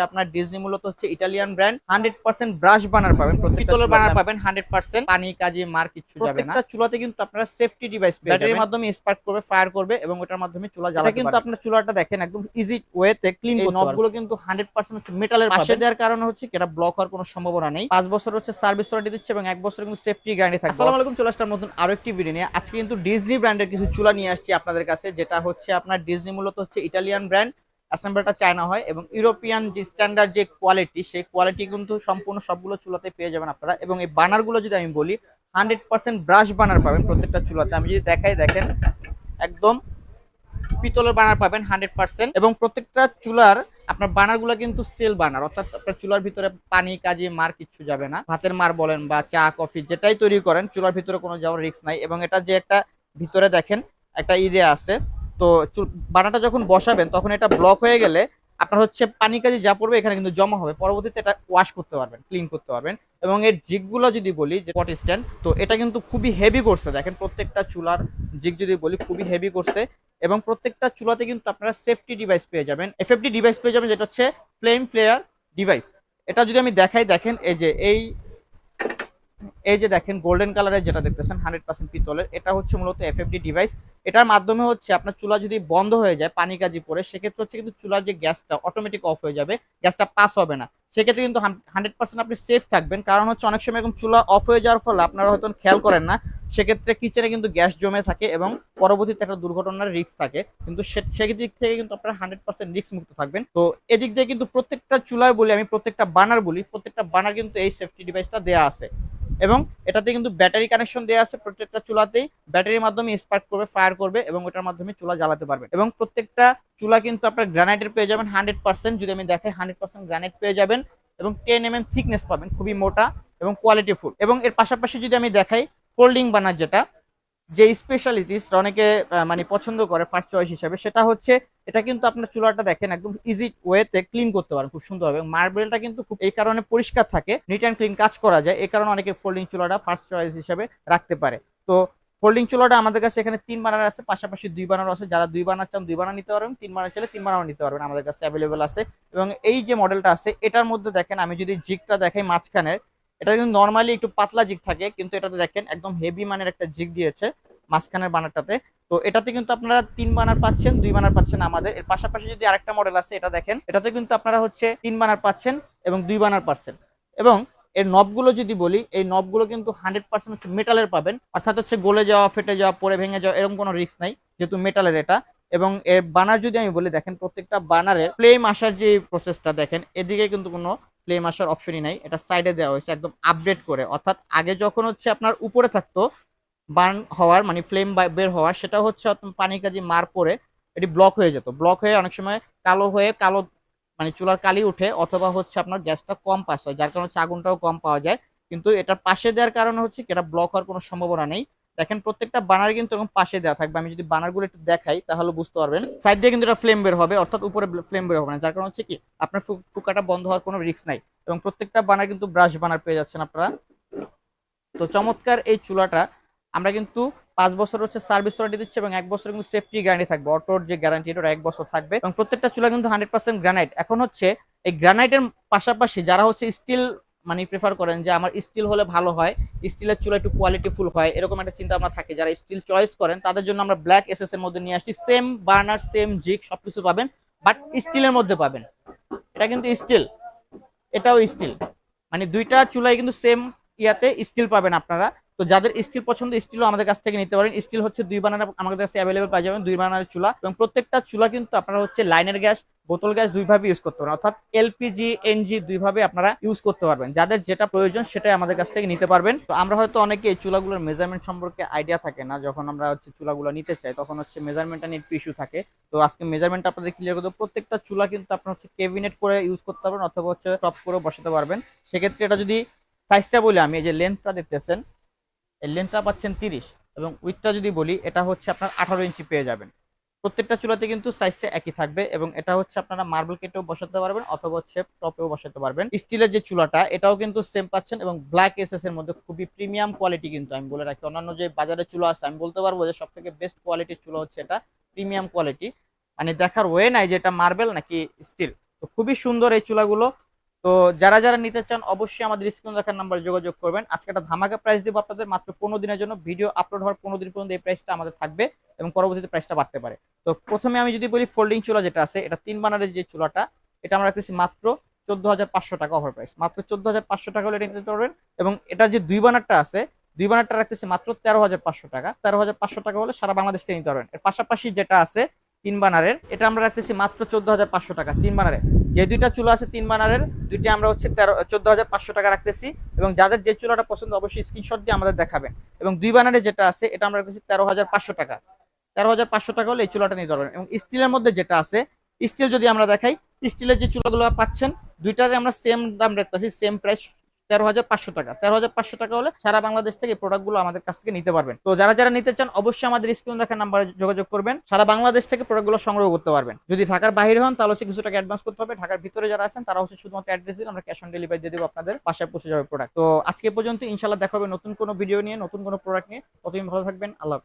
আপনার ডিজনি মূলত হচ্ছে ইটালিয়ান ব্র্যান্ড 100% ব্রাশ বানার পাবেন, পিতলের বানার পাবেন 100%, পানি কাজে মার কিছু যাবে না। প্রত্যেকটা চুলাতে কিন্তু আপনারা সেফটি ডিভাইস পেয়ে যাবেন, ব্যাটারির মাধ্যমে স্পার্ক করবে, ফায়ার করবে এবং ওটার মাধ্যমে চুলা জ্বালাতে পারবেন। কিন্তু আপনার চুলাটা দেখেন একদম ইজি ওয়েতে ক্লিন করতে পারবেন। নবগুলো কিন্তু 100% হচ্ছে মেটালের পাশে দেওয়ার কারণে হচ্ছে এটা ব্লক হওয়ার কোনো সম্ভাবনা নেই। 5 বছর হচ্ছে সার্ভিস ওয়ারেন্টি দিচ্ছে এবং 1 বছর কিন্তু সেফটি গ্যারান্টি থাকবে। আসসালামু আলাইকুম, চলে আসলাম নতুন আরো একটি ভিডিও নিয়ে। আজকে কিন্তু ডিজনি ব্র্যান্ডের কিছু চুলা নিয়ে আসছি আপনাদের কাছে, যেটা হচ্ছে আপনার ডিজনি মূলত হচ্ছে ইটালিয়ান ব্র্যান্ড, অ্যাসেম্বলটা চায়না হয় এবং ইউরোপিয়ান যে স্ট্যান্ডার্ড যে কোয়ালিটি, সেই কোয়ালিটি কিন্তু সম্পূর্ণ সবগুলো চুলাতে পেয়ে যাবেন আপনারা। এবং এই বানারগুলো যদি আমি বলি 100% ব্রাশ বানার পাবেন প্রত্যেকটা চুলাতে। আমি যদি দেখাই, দেখেন একদম পিতলের বানার পাবেন 100% এবং প্রত্যেকটা চুলার আপনার বানারগুলো কিন্তু সেল বানার, অর্থাৎ আপনার চুলার ভিতরে পানি কাজে মার কিচ্ছু যাবে না। ভাতের মার বলেন বা চা কফি যেটাই তৈরি করেন, চুলার ভিতরে কোনো যাওয়ার রিস্ক নাই। এবং এটা যে একটা ভিতরে দেখেন একটা ইদে আছে, তো বানাটা যখন বসাবেন তখন এটা ব্লক হয়ে গেলে আপনার হচ্ছে পানি কাজে যা পড়বে এখানে কিন্তু জমা হবে, পরবর্তীতে এটা ওয়াশ করতে পারবেন, ক্লিন করতে পারবেন। এবং এর জিগগুলো যদি বলি যে পট স্ট্যান্ড, তো এটা কিন্তু খুবই হেভি করছে, দেখেন প্রত্যেকটা চুলার জিগ যদি বলি খুবই হেভি করছে। এবং প্রত্যেকটা চুলাতে কিন্তু আপনারা সেফটি ডিভাইস পেয়ে যাবেন, এফএফডি ডিভাইস পেয়ে যাবেন, যেটা হচ্ছে ফ্লেম ফ্লেয়ার ডিভাইস। এটা যদি আমি দেখাই, দেখেন এই যে দেখেন গোল্ডেন কালারের যেটা দেখতেছেন 100% পিতলের, এটা হচ্ছে মূলত এফএফডি ডিভাইস। এটার মাধ্যমে হচ্ছে আপনার চুলা যদি বন্ধ হয়ে যায় পানি কাজি পড়ে, সেক্ষেত্রে হচ্ছে কিন্তু চুলার যে গ্যাসটা অটোমেটিক অফ হয়ে যাবে, গ্যাসটা পাস হবে না। সেক্ষেত্রে কিন্তু 100% আপনি সেফ থাকবেন। কারণ হচ্ছে অনেক সময় এরকম চুলা অফ হয়ে যাওয়ার ফলে আপনারা হয়তো খেয়াল করেন না, সেক্ষেত্রে কিচেনে কিন্তু গ্যাস জমে থাকে এবং পরবর্তীতে একটা দুর্ঘটনার রিস্ক থাকে। কিন্তু সেই দিক থেকে কিন্তু আপনারা 100% রিস্ক মুক্ত থাকবেন। তো এদিক দিয়ে কিন্তু প্রত্যেকটা চুলায় বলি, আমি প্রত্যেকটা বানার বলি, প্রত্যেকটা বানার কিন্তু এই সেফটি ডিভাইসটা দেওয়া আছে। এবং এটাতে কিন্তু ব্যাটারি কানেকশন দেওয়া আছে, প্রত্যেকটা চুলাতেই ব্যাটারির মাধ্যমে স্পার্ক করবে, ফায়ার করবে এবং ওটার মাধ্যমে চুলা জ্বালাতে পারবেন। এবং প্রত্যেকটা চুলা কিন্তু আপনার গ্রানাইটের পেয়ে যাবেন 100%, যদি আমি দেখাই 100% গ্রানাইট পেয়ে যাবেন এবং 10 mm থিকনেস পাবেন, খুবই মোটা এবং কোয়ালিটি ফুল। এবং এর পাশাপাশি যদি আমি দেখাই ফোল্ডিং বানার যেটা যে স্পেশালিটিস অনেকে মানে পছন্দ করে ফার্স্ট চয়েস হিসেবে, সেটা হচ্ছে এটা কিন্তু আপনার চুলাটা দেখেন একদম ইজি ওয়েতে ক্লিন করতে পারেন খুব সুন্দরভাবে। মার্বেলটা কিন্তু খুব এই কারণে পরিষ্কার থাকে, নিট অ্যান্ড ক্লিন কাজ করা যায়, এই কারণে অনেকে ফোল্ডিং চুলাটা ফার্স্ট চয়েস হিসেবে রাখতে পারে। তো ফোল্ডিং চুলাটা আমাদের কাছে এখানে 3 বানার আছে, পাশাপাশি 2 বানার আছে। যারা 2 বানার চান 2 বানার নিতে পারবেন, 3 বানার চাইলে 3 বানারও নিতে পারবেন, আমাদের কাছে অ্যাভেলেবেল আছে। এবং এই যে মডেলটা আছে এটার মধ্যে দেখেন আমি যদি জিগটা দেখাই মাঝখানের, এটা কিন্তু নর্মালি একটু পাতলা জিগ থাকে, কিন্তু এটাতে দেখেন একদম হেভি মানের একটা জিগ দিয়েছে মাঝখানের বানারটাতে। তো এটাতে কিন্তু আপনারা 3 বানার পাচ্ছেন, 2 বানার পাচ্ছেন আমাদের। এর পাশাপাশি যদি আরেকটা মডেল আছে এটা দেখেন, এটাতে কিন্তু আপনারা হচ্ছে 3 বানার পাচ্ছেন এবং 2 বানার পাচ্ছেন। এবং এর নবগুলো যদি বলি, এই নবগুলো কিন্তু 100% হচ্ছে মেটালের পাবেন, অর্থাৎ হচ্ছে গলে যাওয়া, ফেটে যাওয়া, পরে ভেঙে যাওয়া এরকম কোনো রিস্ক নাই, যেহেতু মেটালের এটা। এবং এর বানার যদি আমি বলি, দেখেন প্রত্যেকটা বানারের ফ্লেম আসার যে প্রসেসটা দেখেন, এদিকে কিন্তু কোনো ফ্লেম আসার অপশনই নাই, এটা সাইডে দেওয়া হয়েছে একদম আপডেট করে। অর্থাৎ আগে যখন হচ্ছে আপনার উপরে থাকতো বার্ন হওয়ার মানে ফ্লেম বের হওয়ার, সেটা হচ্ছে পানি কাজে মার পরে এটি ব্লক হয়ে যেত, ব্লক হয়ে অনেক সময় কালো হয়ে কালো মানে চুলার কালি উঠে, অথবা হচ্ছে আপনার গ্যাসটা কম পাস হয়, যার কারণে হচ্ছে আগুনটাও কম পাওয়া যায়। কিন্তু এটা পাশে দেওয়ার কারণে হচ্ছে এটা ব্লক হওয়ার কোনো সম্ভাবনা নেই। দেখেন প্রত্যেকটা বানার কিন্তু এরকম পাশে দেওয়া থাকবে। আমি যদি বানারগুলো একটু দেখাই তাহলে বুঝতে পারবেন, সাইড দিয়ে কিন্তু এটা ফ্লেম বের হবে, অর্থাৎ উপরে ফ্লেম বের হবে না, যার কারণে হচ্ছে কি আপনার ফুকাটা বন্ধ হওয়ার কোনো রিস্ক নাই। এবং প্রত্যেকটা বানার কিন্তু ব্রাশ বানার পেয়ে যাচ্ছেন আপনারা। তো চমৎকার এই চুলাটা আমরা কিন্তু 5 বছর হচ্ছে সার্ভিস ওয়ারেন্টি দিচ্ছি এবং 1 বছর কিন্তু সেফটি গ্যারান্টি থাকবে, অটোর যে গ্যারান্টি এটা 1 বছর থাকবে। এবং প্রত্যেকটা চুলা কিন্তু 100% গ্রানাইট। এখন হচ্ছে এই গ্রানাইটের পাশাপাশি যারা হচ্ছে স্টিল মানে প্রেফার করেন যে আমার স্টিল হলে ভালো হয়, স্টিলের চুলা একটু কোয়ালিটি ফুল হয়, এরকম একটা চিন্তা ভাবনা থাকে, যারা স্টিল চয়েস করেন তাদের জন্য আমরা ব্ল্যাক এসএস এর মধ্যে নিয়ে আসছি। সেম বার্নার, সেম জিগ সবকিছু পাবেন, বাট স্টিলের মধ্যে পাবেন। এটা কিন্তু স্টিল, এটাও স্টিল, মানে দুইটা চুলাই কিন্তু সেম ইয়াতে স্টিল পাবেন আপনারা। তো যাদের স্টিল পছন্দ স্টিলও আমাদের কাছ থেকে নিতে পারেন। স্টিল হচ্ছে 2 বানার আমাদের কাছে অ্যাভেলেবেল পাই যাবেন, 2 বানার চুলা। এবং প্রত্যেকটা চুলা কিন্তু আপনারা হচ্ছে লাইনের গ্যাস, বোতল গ্যাস দুইভাবে ইউজ করতে পারেন, অর্থাৎ এলপিজি এনজি দুইভাবে আপনারা ইউজ করতে পারবেন। যাদের যেটা প্রয়োজন সেটাই আমাদের কাছ থেকে নিতে পারবেন। তো আমরা হয়তো অনেকে এই চুলাগুলোর মেজারমেন্ট সম্পর্কে আইডিয়া থাকে না, যখন আমরা হচ্ছে চুলাগুলো নিতে চাই তখন হচ্ছে মেজারমেন্টটা নিয়ে একটু ইস্যু থাকে। তো আজকে মেজারমেন্ট আপনাদের ক্লিয়ার করতে, প্রত্যেকটা চুলা কিন্তু আপনার হচ্ছে ক্যাবিনেট করে ইউজ করতে পারবেন, অথবা হচ্ছে টপ করে বসাতে পারবেন। সেক্ষেত্রে এটা যদি সাইজটা বলি, আমি এই যে লেন্থটা দেখতেছেন, এই লেন্থটা পাচ্ছেন 30 এবং উইথটা যদি বলি এটা হচ্ছে আপনার 18 ইঞ্চি পেয়ে যাবেন। প্রত্যেকটা চুলাতে কিন্তু সাইজটা একই থাকবে এবং এটা হচ্ছে আপনারা মার্বেল কেটেও বসাতে পারবেন, অথবা হচ্ছে টপেও বসাতে পারবেন। স্টিলের যে চুলাটা এটাও কিন্তু সেম পাচ্ছেন এবং ব্ল্যাক এসএস এর মধ্যে খুবই প্রিমিয়াম কোয়ালিটি। কিন্তু আমি বলে রাখি, অন্যান্য যে বাজারে চুলা আছে আমি বলতে পারবো যে সবথেকে বেস্ট কোয়ালিটির চুলা হচ্ছে এটা, প্রিমিয়াম কোয়ালিটি, মানে দেখার ওয়ে নাই যে এটা মার্বেল নাকি স্টিল। তো খুবই সুন্দর এই চুলাগুলো। তো যারা যারা নিতে চান অবশ্যই আমাদের স্ক্রিন দেখার নাম্বারে যোগাযোগ করবেন। আজকে একটা ধামাকা প্রাইস দেবো আপনাদের, মাত্র 15 দিনের জন্য। ভিডিও আপলোড হওয়ার 15 দিন পর্যন্ত এই প্রাইসটা আমাদের থাকবে এবং পরবর্তীতে প্রাইসটা বাড়তে পারে। তো প্রথমে আমি যদি বলি ফোল্ডিং চুলা যেটা আছে, এটা 3 বার্নারের যে চুলাটা, এটা আমরা রাখতেছি মাত্র 14,500 টাকা অফার প্রাইস। মাত্র 14,500 টাকা হলে এটা নিতে পারবেন। এবং এটা যে 2 বার্নারটা আছে, 2 বার্নারটা রাখতেছি মাত্র 13,500 টাকা। 13,500 টাকা হলে সারা বাংলাদেশ থেকে নিতে পারবেন। এর পাশাপাশি যেটা আছে 3 বার্নারের, এটা আমরা রাখতেছি মাত্র 14,500 টাকা 3 বার্নারের। যে দুইটা চুলা আছে 3 বার্নারের, দুইটা আমরা হচ্ছে 14,500 টাকা রাখতেছি। এবং যাদের যে চুলাটা পছন্দ অবশ্যই স্ক্রিনশট দিয়ে আমাদের দেখাবেন। এবং 2 বার্নারের যেটা আছে, এটা আমরা রাখতেছি 13,500 টাকা। 13,500 টাকা হলে এই চুলাটা নিতে পারবেন। এবং স্টিলের মধ্যে যেটা আছে, স্টিল যদি আমরা দেখাই, স্টিলের যে চুলাগুলো পাচ্ছেন দুইটাতে আমরা সেম দাম রাখতেছি, সেম প্রাইস 13,500 টাকা। 13,500 টাকা হলে সারা বাংলাদেশ থেকে প্রোডাক্টগুলো আমাদের কাছ থেকে নিতে পারবেন। তো যারা যারা নিতে চান অবশ্যই আমাদের স্ক্রিন দেখা নাম্বারে যোগাযোগ করবেন। সারা বাংলাদেশ থেকে প্রোডাক্টগুলো সংগ্রহ করতে পারবেন। যদি ঢাকার বাইরে হন তাহলে হচ্ছে কিছু টাকা অ্যাডভান্স করতে হবে। ঢাকার ভিতরে যারা আছেন তারা হচ্ছে শুধুমাত্র অ্যাড্রেস দিলে আমরা ক্যাশ অন ডেলিভারি দিয়ে দেবো, আপনাদের বাসায় পৌঁছে যাবে প্রোডাক্ট। তো আজকে পর্যন্ত ইনশাল্লাহ দেখা হবে নতুন কোনো ভিডিও নিয়ে, নতুন কোনো প্রোডাক্ট নিয়ে। ততদিন ভালো থাকবেন, আল্লাহ হাফেজ।